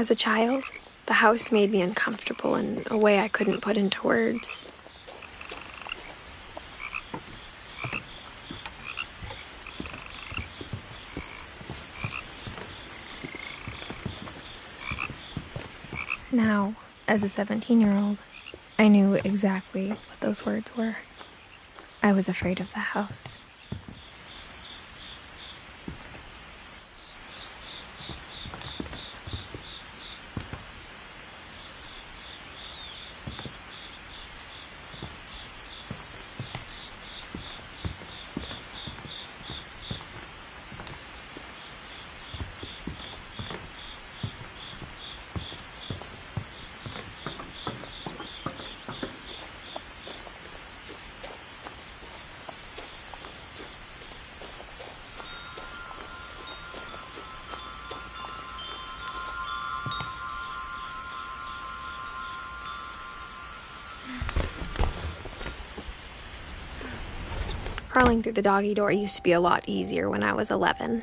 As a child, the house made me uncomfortable in a way I couldn't put into words. Now, as a 17-year-old, I knew exactly what those words were. I was afraid of the house. Crawling through the doggy door used to be a lot easier when I was 11.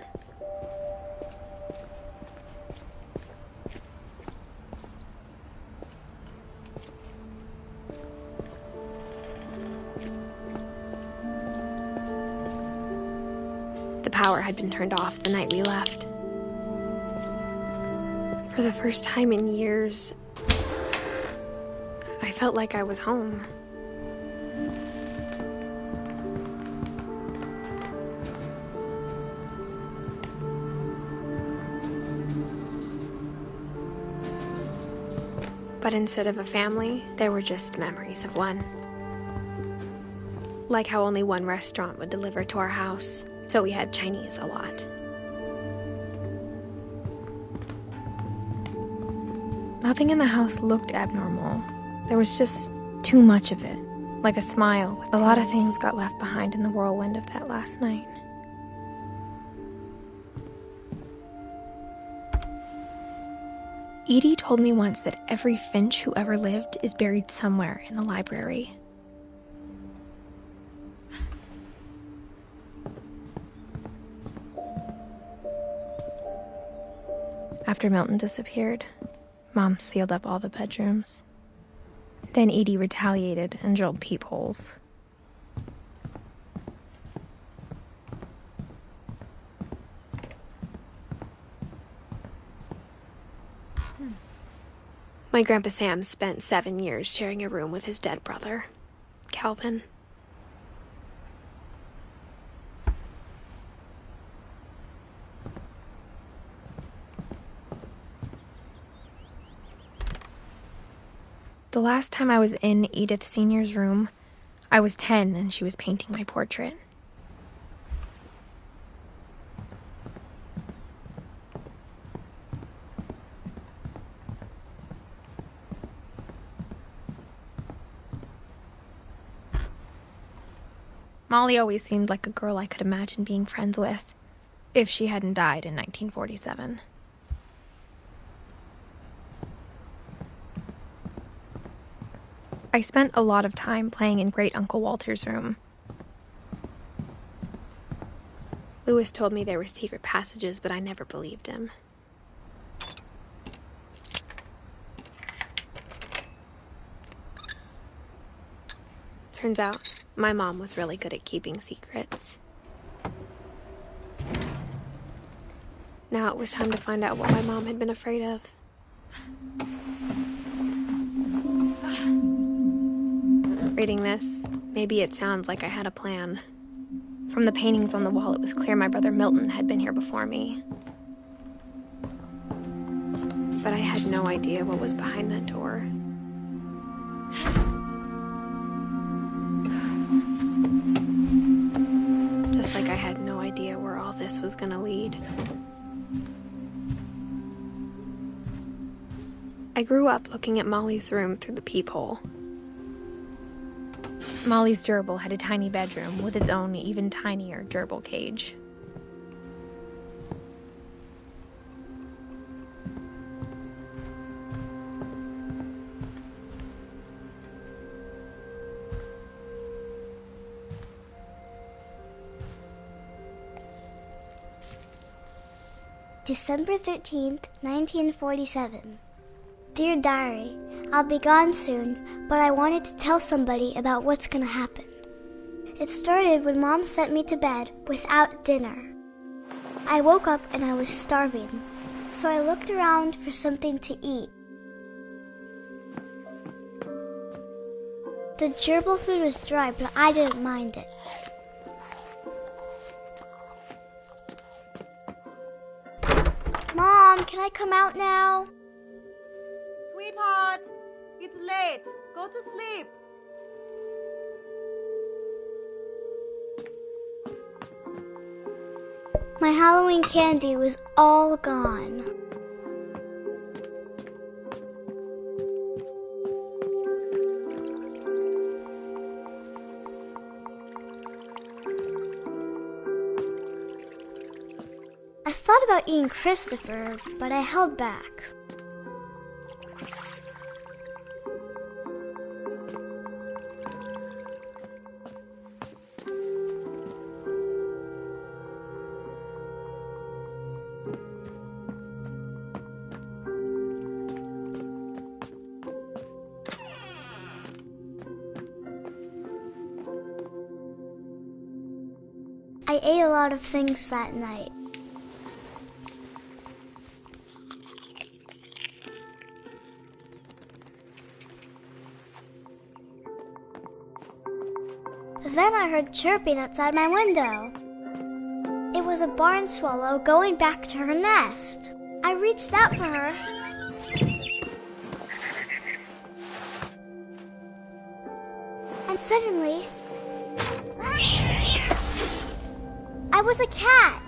The power had been turned off the night we left. For the first time in years, I felt like I was home. But instead of a family, there were just memories of one. Like how only one restaurant would deliver to our house, so we had Chinese a lot. Nothing in the house looked abnormal. There was just too much of it, like a smile. A lot of things got left behind in the whirlwind of that last night. Edie told me once that every Finch who ever lived is buried somewhere in the library. After Milton disappeared, Mom sealed up all the bedrooms. Then Edie retaliated and drilled peepholes. My Grandpa Sam spent 7 years sharing a room with his dead brother, Calvin. The last time I was in Edith Sr.'s room, I was 10 and she was painting my portrait. Molly always seemed like a girl I could imagine being friends with, if she hadn't died in 1947. I spent a lot of time playing in Great Uncle Walter's room. Lewis told me there were secret passages, but I never believed him. Turns out, my mom was really good at keeping secrets. Now it was time to find out what my mom had been afraid of. Reading this, maybe it sounds like I had a plan. From the paintings on the wall, it was clear my brother Milton had been here before me. But I had no idea what was behind that door. Just like I had no idea where all this was gonna lead. I grew up looking at Molly's room through the peephole. Molly's gerbil had a tiny bedroom with its own even tinier gerbil cage. December 13th, 1947. Dear Diary, I'll be gone soon, but I wanted to tell somebody about what's gonna happen. It started when Mom sent me to bed without dinner. I woke up and I was starving, so I looked around for something to eat. The gerbil food was dry, but I didn't mind it. Mom, can I come out now? Sweetheart, it's late. Go to sleep. My Halloween candy was all gone. I thought about eating Christopher, but I held back. I ate a lot of things that night. Then I heard chirping outside my window. It was a barn swallow going back to her nest. I reached out for her. And suddenly, I was a cat.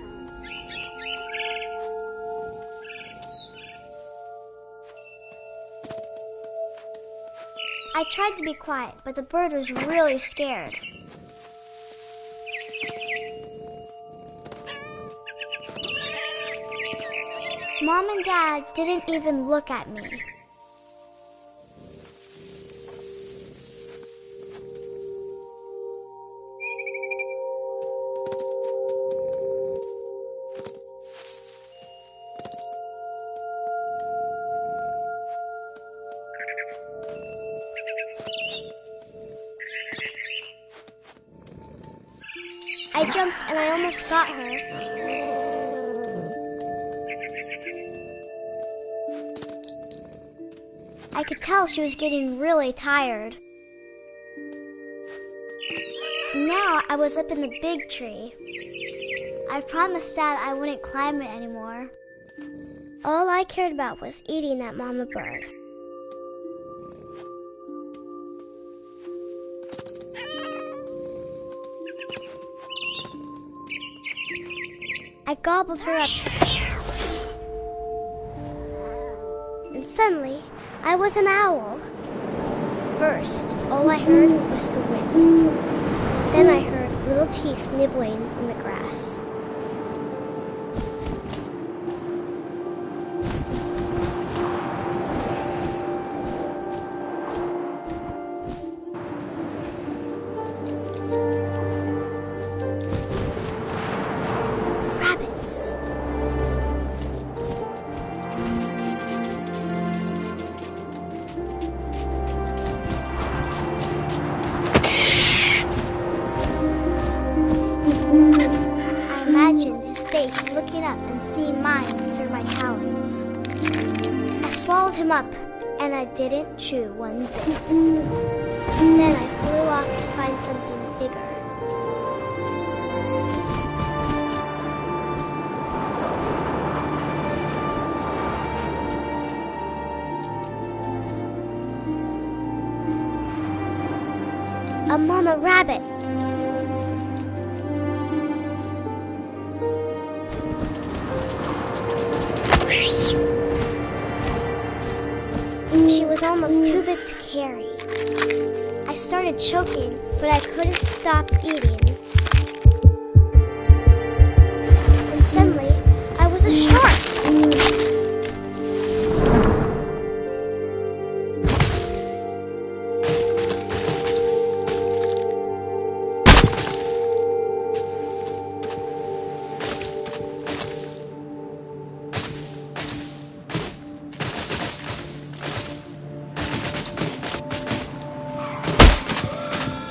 I tried to be quiet, but the bird was really scared. Mom and Dad didn't even look at me. I jumped and I almost got her. I could tell she was getting really tired. Now I was up in the big tree. I promised Dad I wouldn't climb it anymore. All I cared about was eating that mama bird. I gobbled her up. And suddenly, I was an owl. First, all I heard was the wind. Then I heard little teeth nibbling in the grass. Rabbits. Face looking up and seeing mine through my talons. I swallowed him up, and I didn't chew one bit. Then I flew off to find something bigger. A mama rabbit. She was almost too big to carry. I started choking, but I couldn't stop eating. And suddenly, I was a shark.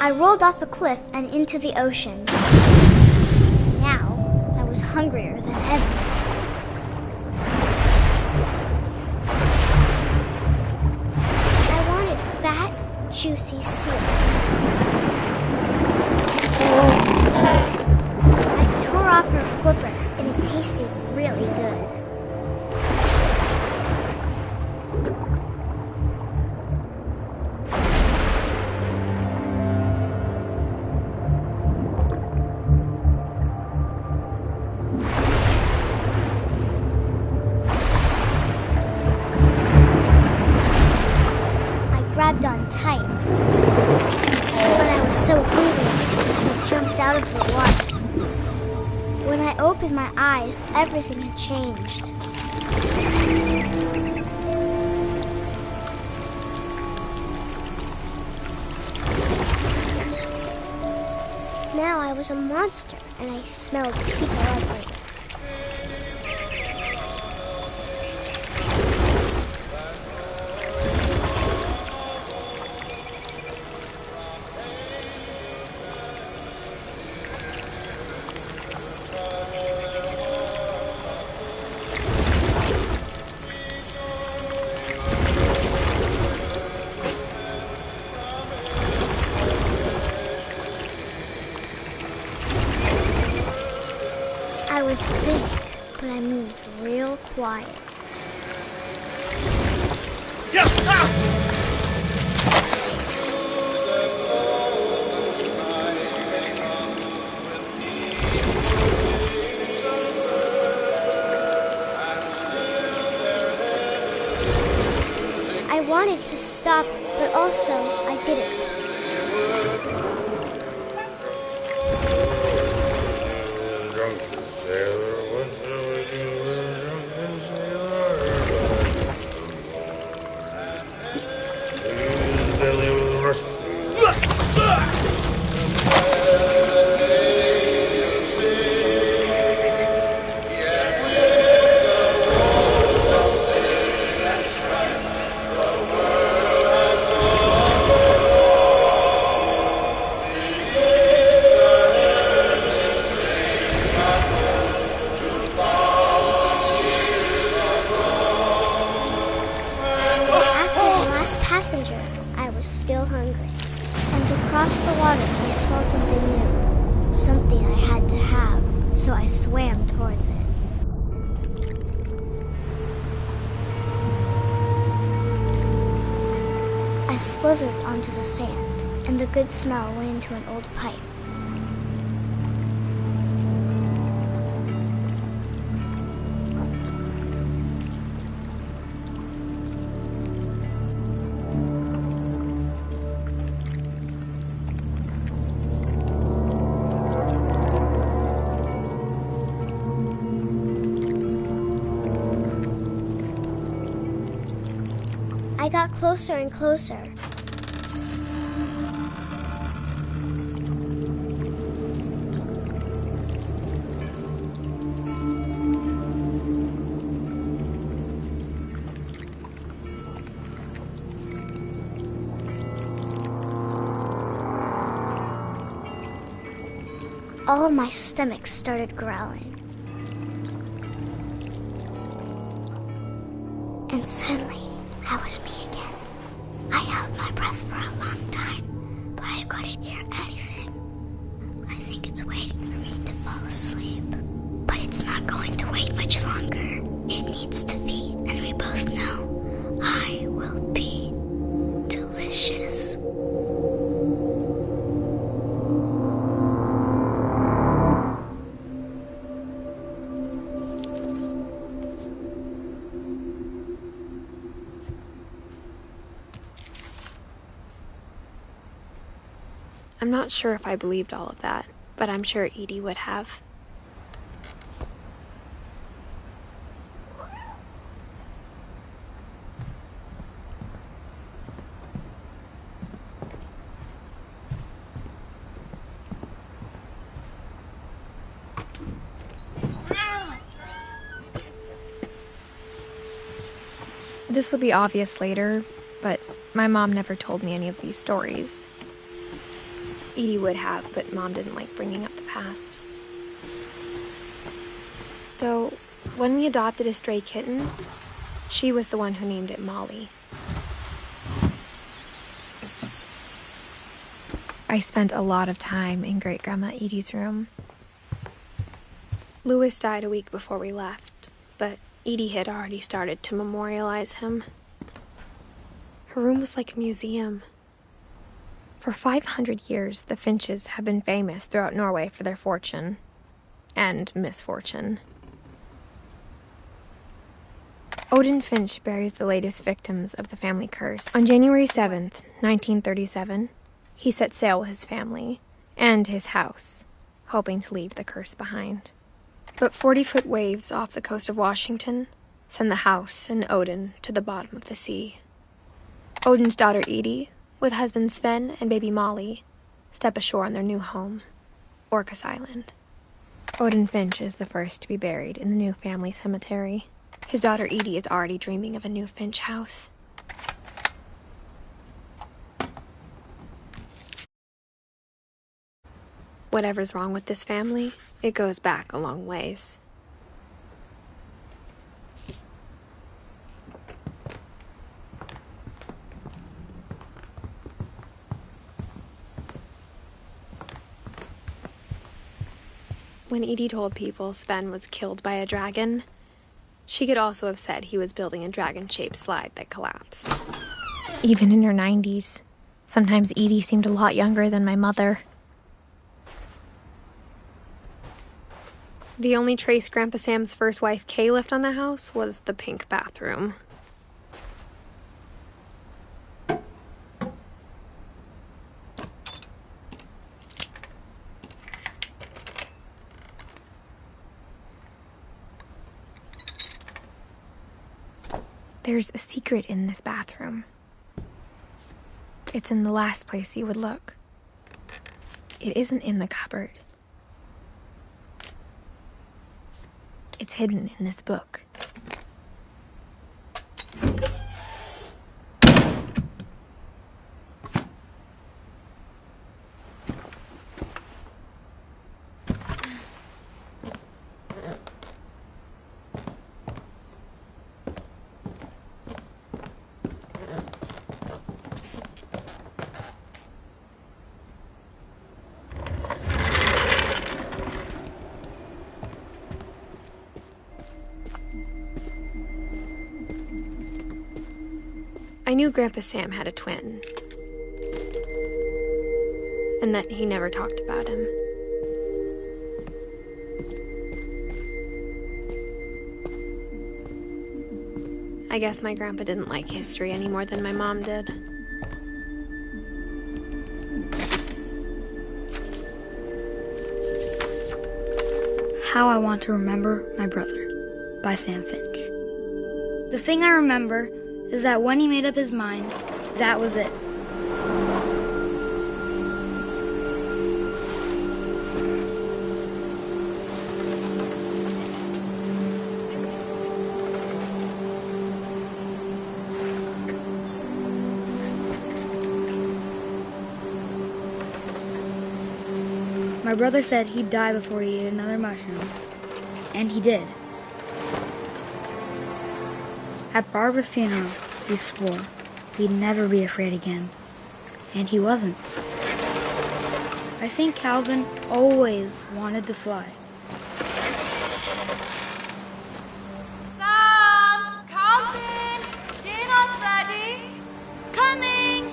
I rolled off a cliff and into the ocean. Now, I was hungrier than ever. I wanted fat, juicy seals. I tore off her flipper, and it tasted really good. Grabbed on tight. But I was so hungry, I jumped out of the water. When I opened my eyes, everything had changed. Now I was a monster, and I smelled people everywhere. I was big, but I moved real quiet. I wanted to stop, but also I didn't. Passenger, I was still hungry. And across the water, I smelled something new. Something I had to have, so I swam towards it. I slithered onto the sand, and the good smell went into an old pipe. I got closer and closer. All of my stomach started growling. And suddenly, I was me again. I held my breath for a long time, but I couldn't hear anything. I think it's waiting for me to fall asleep. But it's not going to wait much longer. It needs to feed, and we both know I will be delicious. I'm not sure if I believed all of that, but I'm sure Edie would have. This will be obvious later, but my mom never told me any of these stories. Edie would have, but Mom didn't like bringing up the past. Though, when we adopted a stray kitten, she was the one who named it Molly. I spent a lot of time in Great-Grandma Edie's room. Louis died a week before we left, but Edie had already started to memorialize him. Her room was like a museum. For 500 years, the Finches have been famous throughout Norway for their fortune and misfortune. Odin Finch buries the latest victims of the family curse. On January 7th, 1937, he set sail with his family and his house, hoping to leave the curse behind. But 40-foot waves off the coast of Washington send the house and Odin to the bottom of the sea. Odin's daughter Edie, with husband Sven and baby Molly, step ashore on their new home, Orcas Island. Odin Finch is the first to be buried in the new family cemetery. His daughter Edie is already dreaming of a new Finch house. Whatever's wrong with this family, it goes back a long ways. When Edie told people Sven was killed by a dragon, she could also have said he was building a dragon-shaped slide that collapsed. Even in her 90s, sometimes Edie seemed a lot younger than my mother. The only trace Grandpa Sam's first wife, Kay, left on the house was the pink bathroom. There's a secret in this bathroom. It's in the last place you would look. It isn't in the cupboard. It's hidden in this book. I knew Grandpa Sam had a twin, and that he never talked about him. I guess my grandpa didn't like history any more than my mom did. How I Want to Remember My Brother by Sam Finch. The thing I remember is that when he made up his mind, that was it. My brother said he'd die before he ate another mushroom, and he did. At Barbara's funeral, he swore he'd never be afraid again, and he wasn't. I think Calvin always wanted to fly. Sam! Calvin! Dinner's ready! Coming!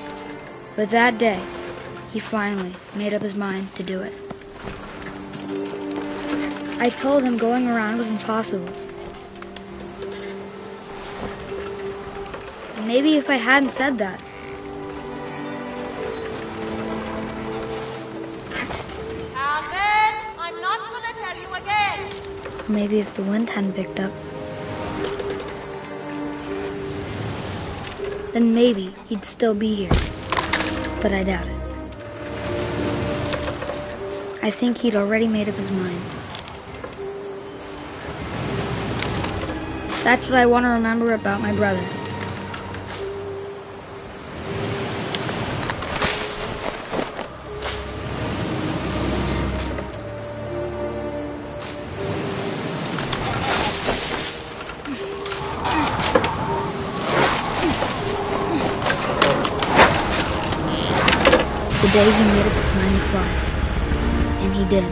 But that day, he finally made up his mind to do it. I told him going around was impossible. Maybe if I hadn't said that. Calvin, I'm not gonna tell you again. Maybe if the wind hadn't picked up. Then maybe he'd still be here. But I doubt it. I think he'd already made up his mind. That's what I want to remember about my brother. day he made up his mind to fly. And he did.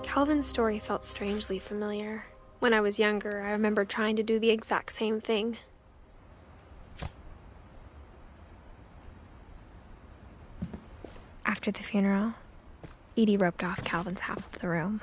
Calvin's story felt strangely familiar. When I was younger, I remember trying to do the exact same thing. After the funeral, Edie roped off Calvin's half of the room.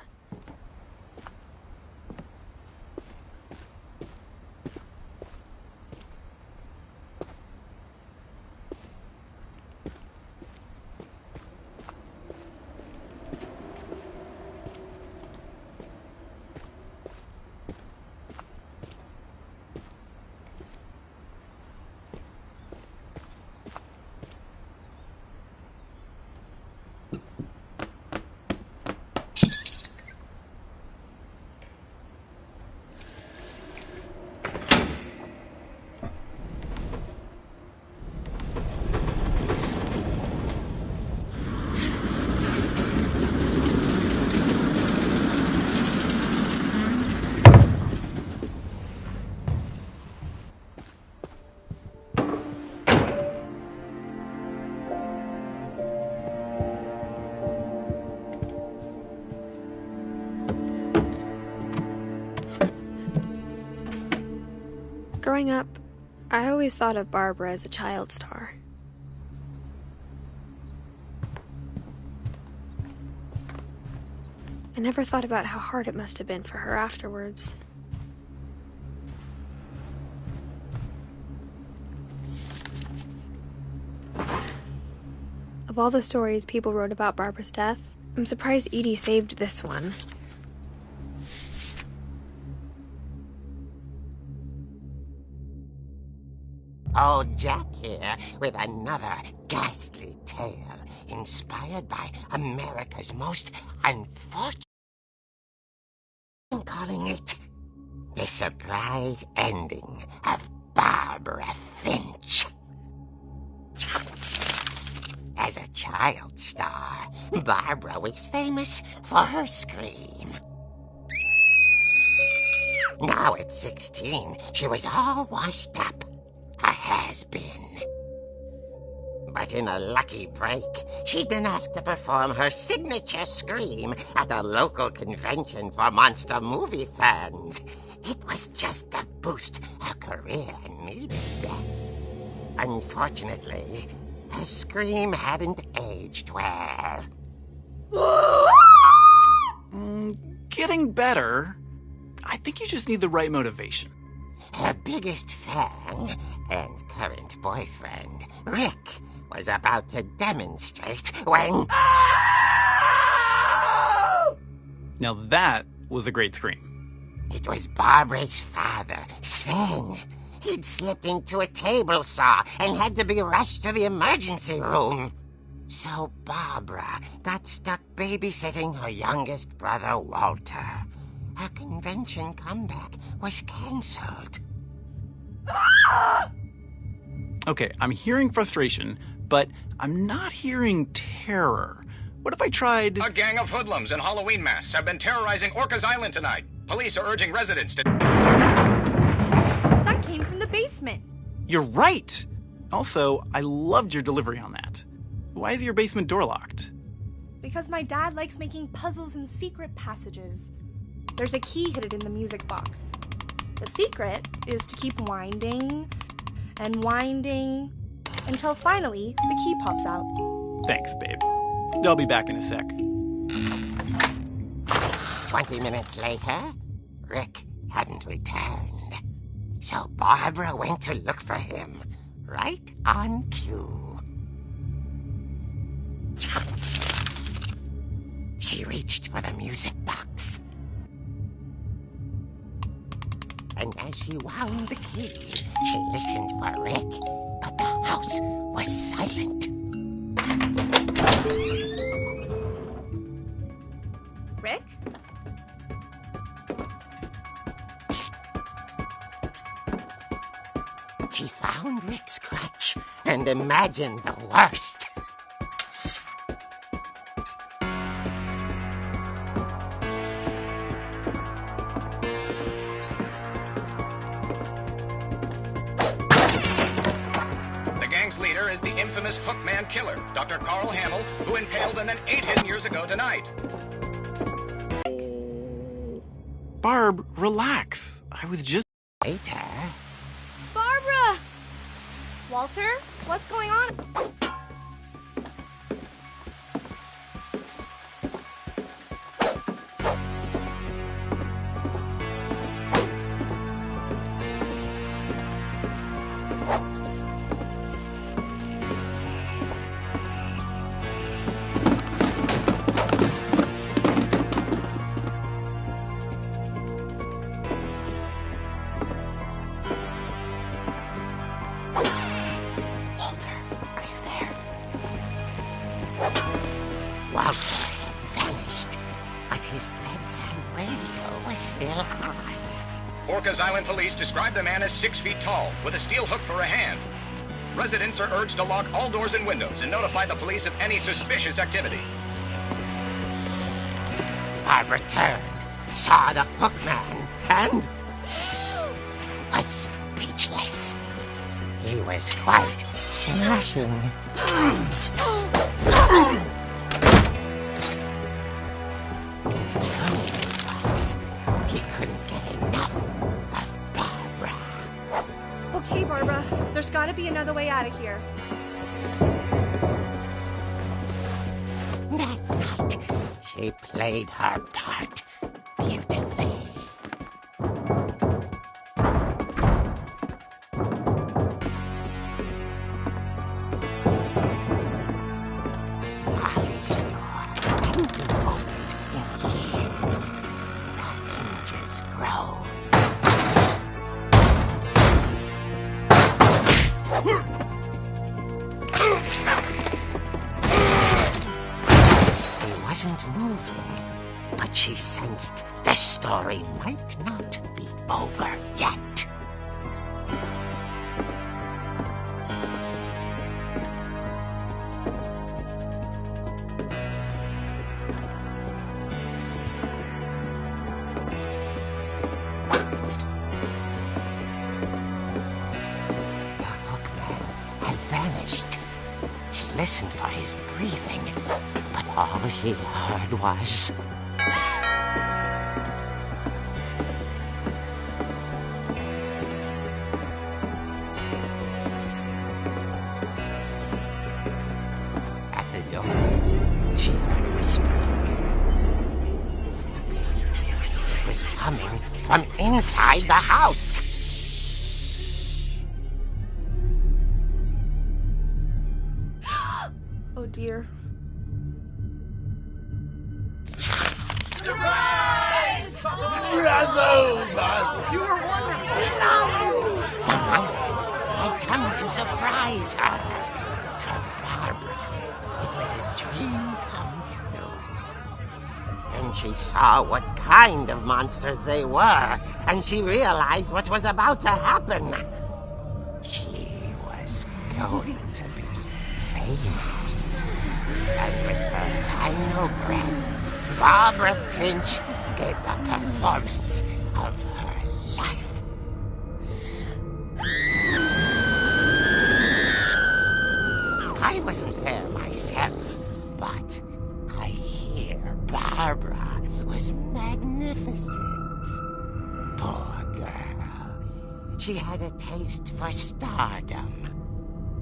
Growing up, I always thought of Barbara as a child star. I never thought about how hard it must have been for her afterwards. Of all the stories people wrote about Barbara's death, I'm surprised Edie saved this one. Old Jack here with another ghastly tale inspired by America's most unfortunate. I'm calling it The Surprise Ending of Barbara Finch. As a child star, Barbara was famous for her scream. Now at 16, she was all washed up. A has-been. But in a lucky break, she'd been asked to perform her signature scream at a local convention for monster movie fans. It was just the boost her career needed. Unfortunately, her scream hadn't aged well. Getting better. I think you just need the right motivation. Her biggest fan and current boyfriend, Rick, was about to demonstrate when... Now that was a great scream. It was Barbara's father, Sven. He'd slipped into a table saw and had to be rushed to the emergency room. So Barbara got stuck babysitting her youngest brother, Walter. Her convention comeback was cancelled. Okay, I'm hearing frustration, but I'm not hearing terror. What if I tried... A gang of hoodlums in Halloween masks have been terrorizing Orcas Island tonight. Police are urging residents to... That came from the basement. You're right! Also, I loved your delivery on that. Why is your basement door locked? Because my dad likes making puzzles and secret passages. There's a key hidden in the music box. The secret is to keep winding and winding until finally the key pops out. Thanks, babe. I'll be back in a sec. 20 minutes later, Rick hadn't returned. So Barbara went to look for him, right on cue. She reached for the music box. And as she wound the key, she listened for Rick, but the house was silent. Rick? She found Rick's crutch and imagined the worst. infamous Hookman killer, Dr. Carl Hamill, who impaled and then ate him years ago tonight. Barb, relax. I was just... Waiter? Barbara! Walter, what's going on? Walter had vanished, but his bedside radio was still on. Orcas Island police describe the man as 6 feet tall, with a steel hook for a hand. Residents are urged to lock all doors and windows and notify the police of any suspicious activity. Barbara turned, saw the Hookman, and was speechless. He was quite smashing. He couldn't get enough of Barbara. Okay, Barbara, there's gotta be another way out of here. That night, she played her part beautifully. Molly's door hadn't been opened in years. The hinges grow. He wasn't moving, but she sensed the story might not be over yet. Vanished. She listened for his breathing, but all she heard was... At the door, she heard whispering. It was coming from inside the house. Oh dear. Surprise! Bravo, Barbara! You were wonderful. The monsters had come to surprise her. For Barbara, it was a dream come true. Then she saw what kind of monsters they were, and she realized what was about to happen. She was going to be famous. And with her final breath, Barbara Finch gave the performance of her life. I wasn't there myself, but I hear Barbara was magnificent. Poor girl. She had a taste for stardom.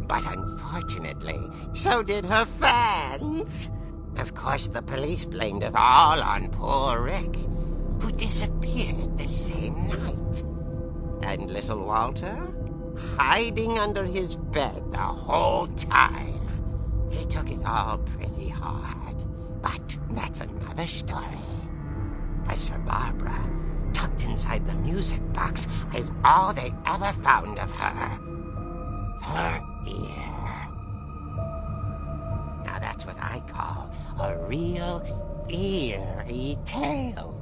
But unfortunately, so did her fans. Of course, the police blamed it all on poor Rick, who disappeared the same night. And little Walter, hiding under his bed the whole time. He took it all pretty hard, but that's another story. As for Barbara, tucked inside the music box is all they ever found of her. Her ear. Now that's what I call a real eerie tale.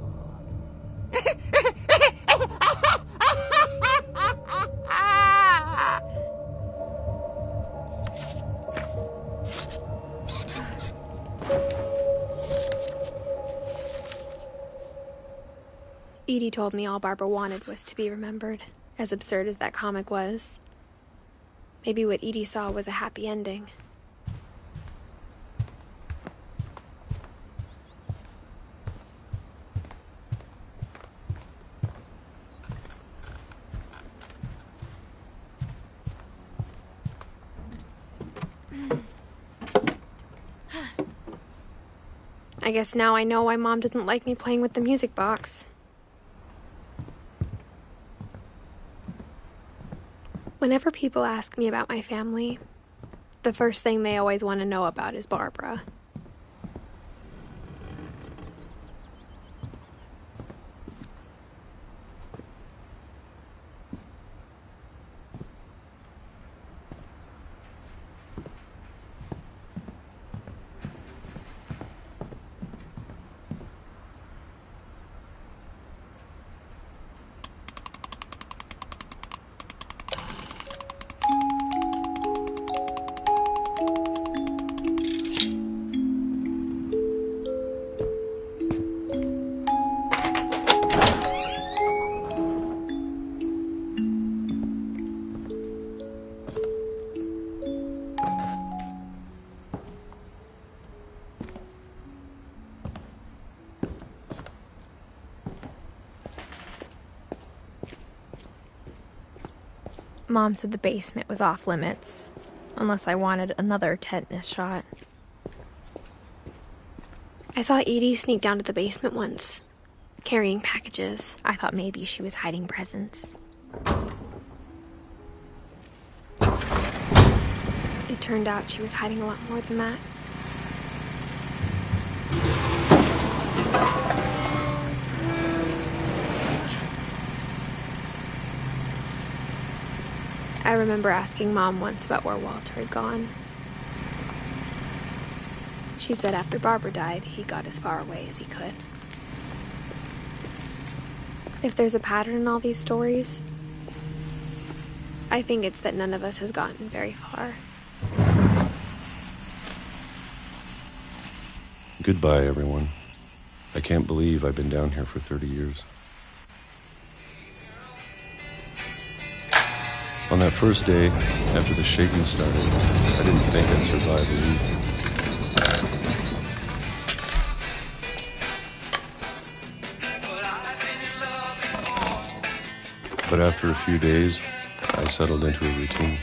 Edie told me all Barbara wanted was to be remembered, as absurd as that comic was. Maybe what Edie saw was a happy ending. I guess now I know why Mom didn't like me playing with the music box. Whenever people ask me about my family, the first thing they always want to know about is Barbara. Mom said the basement was off limits, unless I wanted another tetanus shot. I saw Edie sneak down to the basement once, carrying packages. I thought maybe she was hiding presents. It turned out she was hiding a lot more than that. I remember asking Mom once about where Walter had gone. She said after Barbara died, he got as far away as he could. If there's a pattern in all these stories, I think it's that none of us has gotten very far. Goodbye, everyone. I can't believe I've been down here for 30 years. On that first day, after the shaking started, I didn't think I'd survive a week. But after a few days, I settled into a routine.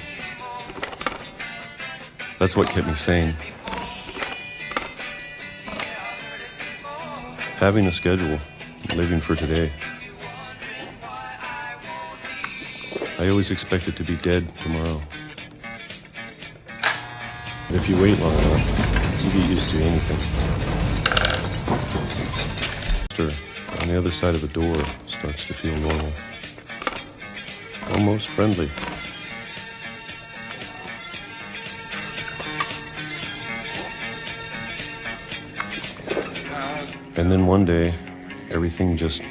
That's what kept me sane. Having a schedule, living for today. I always expected to be dead tomorrow. If you wait long enough, you get used to anything. On the other side of the door starts to feel normal. Almost friendly. And then one day, everything just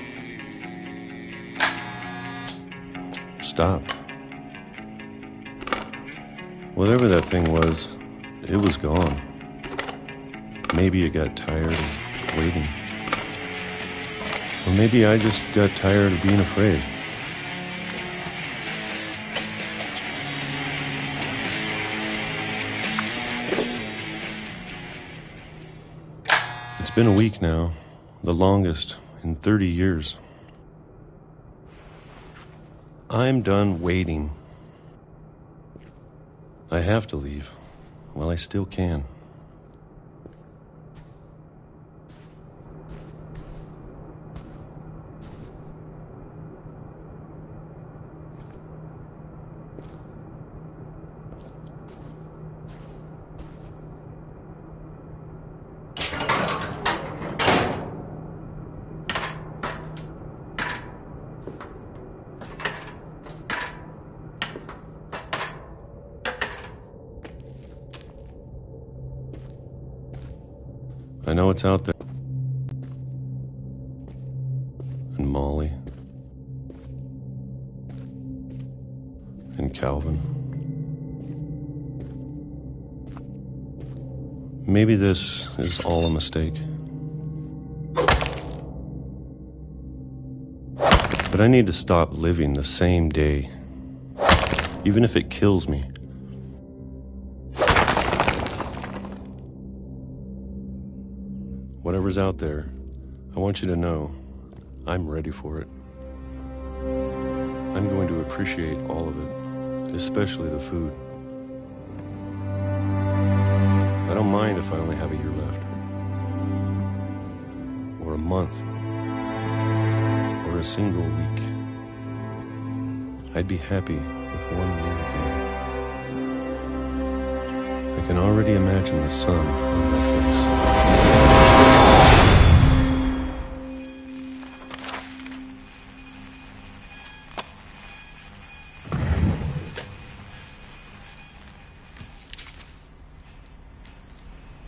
stopped. Whatever that thing was, it was gone. Maybe it got tired of waiting. Or maybe I just got tired of being afraid. It's been a week now, the longest in 30 years. I'm done waiting. I have to leave while I still can. I know it's out there. And Molly. And Calvin. Maybe this is all a mistake. But I need to stop living the same day, even if it kills me. Whatever's out there, I want you to know I'm ready for it. I'm going to appreciate all of it, especially the food. I don't mind if I only have a year left. month or a single week. I'd be happy with 1 year there. I can already imagine the sun on my face.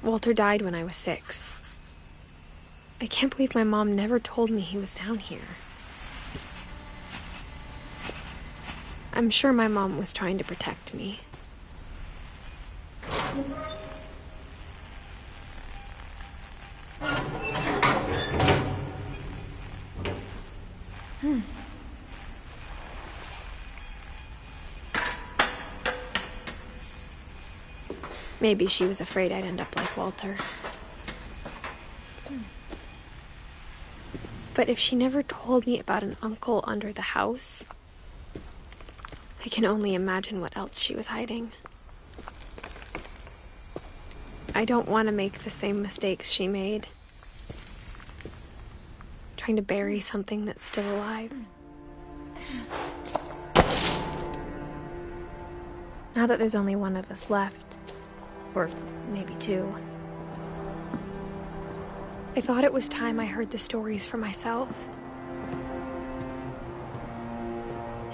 Walter died when I was 6. I can't believe my mom never told me he was down here. I'm sure my mom was trying to protect me. Maybe she was afraid I'd end up like Walter. But if she never told me about an uncle under the house, I can only imagine what else she was hiding. I don't want to make the same mistakes she made. Trying to bury something that's still alive. Now that there's only one of us left, or maybe 2, I thought it was time I heard the stories for myself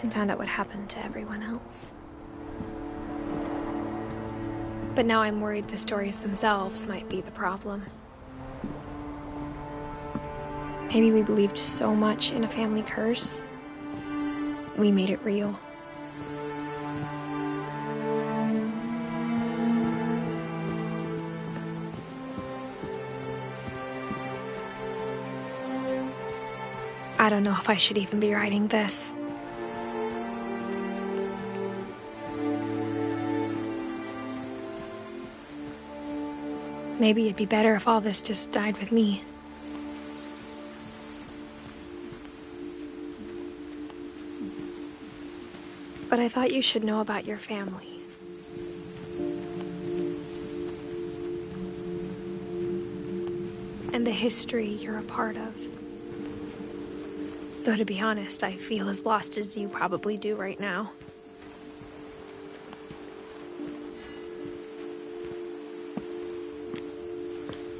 and found out what happened to everyone else. But now I'm worried the stories themselves might be the problem. Maybe we believed so much in a family curse, we made it real. I don't know if I should even be writing this. Maybe it'd be better if all this just died with me. But I thought you should know about your family. And the history you're a part of. Though to be honest, I feel as lost as you probably do right now.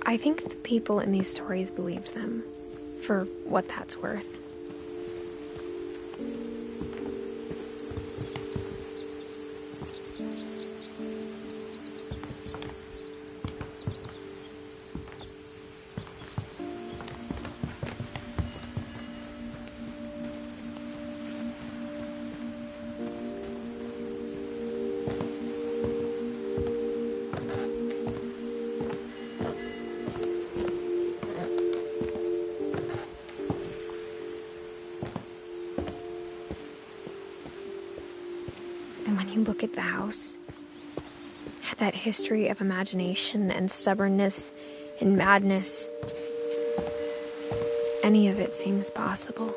I think the people in these stories believed them, for what that's worth. And when you look at the house, that history of imagination and stubbornness and madness, any of it seems possible.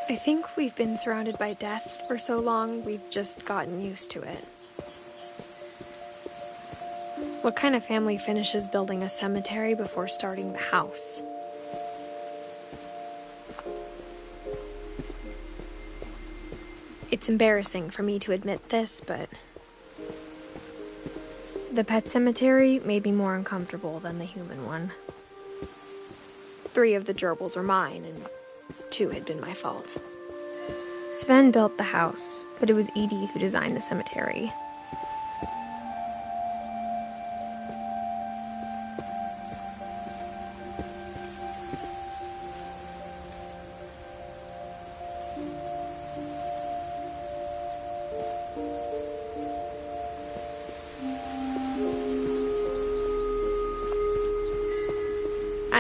I think we've been surrounded by death for so long, we've just gotten used to it. What kind of family finishes building a cemetery before starting the house? It's embarrassing for me to admit this, but the pet cemetery made me more uncomfortable than the human one. 3 of the gerbils are mine, and 2 had been my fault. Sven built the house, but it was Edith who designed the cemetery.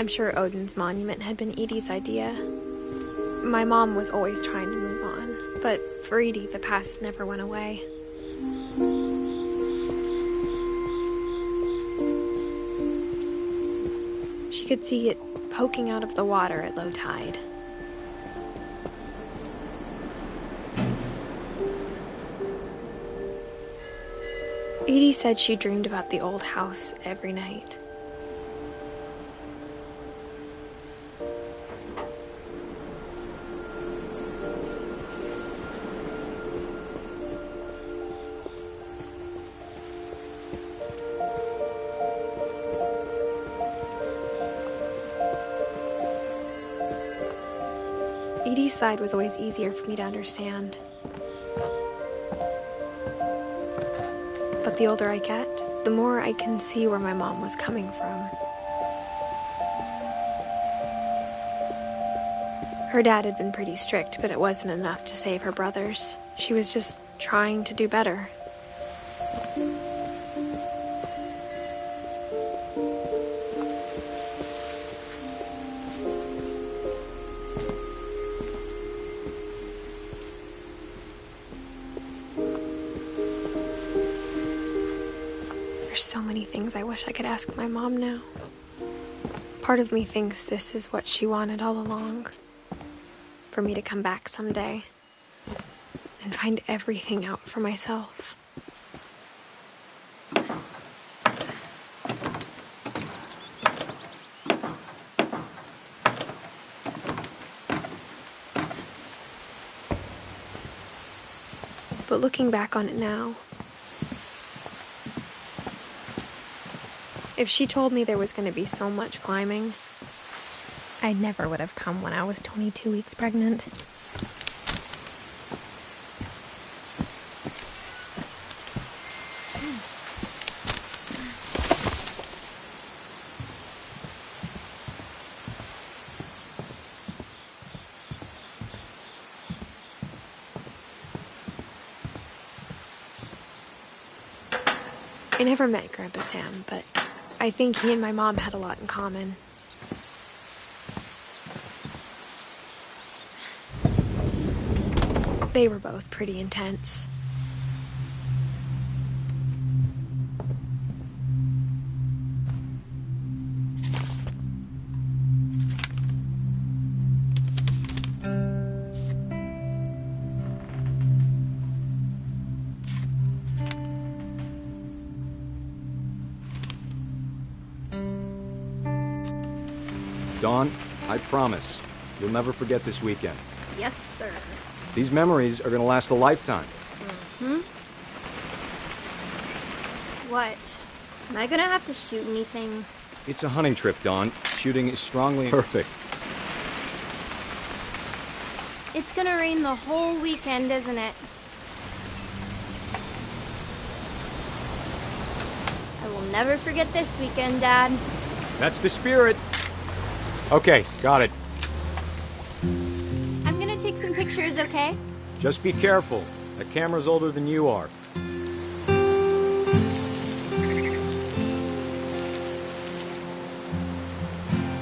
I'm sure Odin's monument had been Edie's idea. My mom was always trying to move on, but for Edie, the past never went away. She could see it poking out of the water at low tide. Edie said she dreamed about the old house every night. Edie's side was always easier for me to understand. But the older I get, the more I can see where my mom was coming from. Her dad had been pretty strict, but it wasn't enough to save her brothers. She was just trying to do better. There's so many things I wish I could ask my mom now. Part of me thinks this is what she wanted all along. For me to come back someday and find everything out for myself. But looking back on it now, if she told me there was going to be so much climbing, I never would have come when I was 22 weeks pregnant. I never met Grandpa Sam, but I think he and my mom had a lot in common. They were both pretty intense. Dawn, I promise, you'll never forget this weekend. Yes, sir. These memories are gonna last a lifetime. Mm-hmm. What? Am I gonna have to shoot anything? It's a hunting trip, Dawn. Shooting is strongly perfect. It's gonna rain the whole weekend, isn't it? I will never forget this weekend, Dad. That's the spirit. Okay, got it. I'm gonna take some pictures, okay? Just be careful. That camera's older than you are.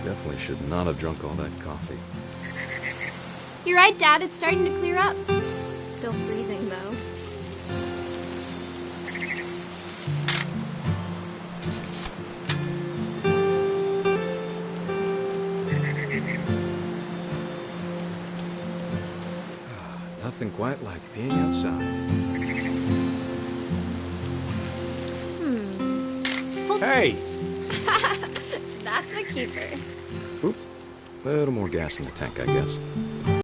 Definitely should not have drunk all that coffee. You're right, Dad. It's starting to clear up. Still freezing, though. Nothing quite like being outside. Hey! That's a keeper. Oop. Little more gas in the tank, I guess.